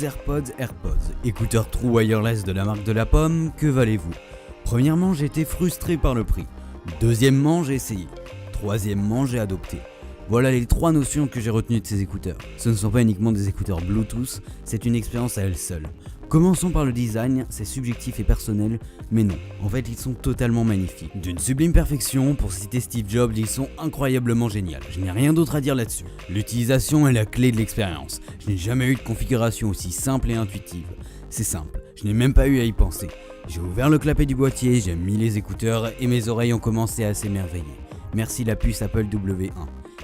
AirPods, écouteurs True Wireless de la marque de la pomme, que valez-vous? Premièrement, j'ai été frustré par le prix. Deuxièmement, j'ai essayé. Troisièmement, j'ai adopté. Voilà les trois notions que j'ai retenues de ces écouteurs. Ce ne sont pas uniquement des écouteurs Bluetooth, c'est une expérience à elle seule. Commençons par le design, c'est subjectif et personnel, mais non, en fait ils sont totalement magnifiques. D'une sublime perfection, pour citer Steve Jobs, ils sont incroyablement géniaux. Je n'ai rien d'autre à dire là-dessus. L'utilisation est la clé de l'expérience. Je n'ai jamais eu de configuration aussi simple et intuitive. C'est simple, je n'ai même pas eu à y penser. J'ai ouvert le clapet du boîtier, j'ai mis les écouteurs et mes oreilles ont commencé à s'émerveiller. Merci la puce Apple W1.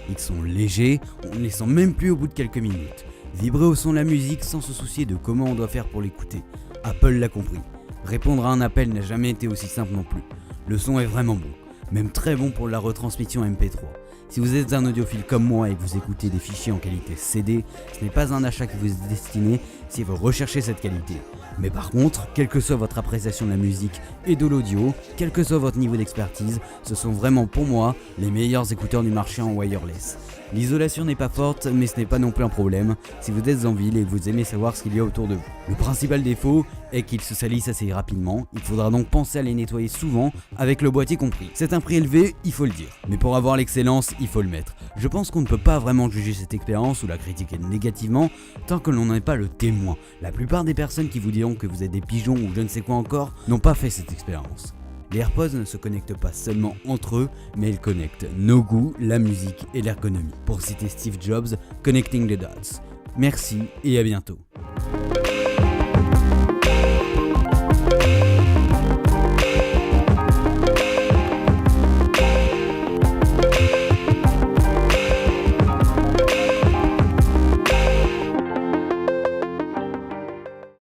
Ils sont légers, on ne les sent même plus au bout de quelques minutes. Vibrer au son de la musique sans se soucier de comment on doit faire pour l'écouter. Apple l'a compris. Répondre à un appel n'a jamais été aussi simple non plus. Le son est vraiment bon, même très bon pour la retransmission MP3. Si vous êtes un audiophile comme moi et que vous écoutez des fichiers en qualité CD, ce n'est pas un achat qui vous est destiné si vous recherchez cette qualité. Mais par contre, quelle que soit votre appréciation de la musique et de l'audio, quel que soit votre niveau d'expertise, ce sont vraiment pour moi les meilleurs écouteurs du marché en wireless. L'isolation n'est pas forte, mais ce n'est pas non plus un problème si vous êtes en ville et que vous aimez savoir ce qu'il y a autour de vous. Le principal défaut est qu'ils se salissent assez rapidement, il faudra donc penser à les nettoyer souvent, avec le boîtier compris. C'est un prix élevé, il faut le dire, mais pour avoir l'excellence, il faut le mettre. Je pense qu'on ne peut pas vraiment juger cette expérience ou la critiquer négativement tant que l'on n'en est pas le témoin. La plupart des personnes qui vous diront que vous êtes des pigeons ou je ne sais quoi encore n'ont pas fait cette expérience. Les AirPods ne se connectent pas seulement entre eux, mais ils connectent nos goûts, la musique et l'ergonomie. Pour citer Steve Jobs, Connecting the Dots. Merci et à bientôt.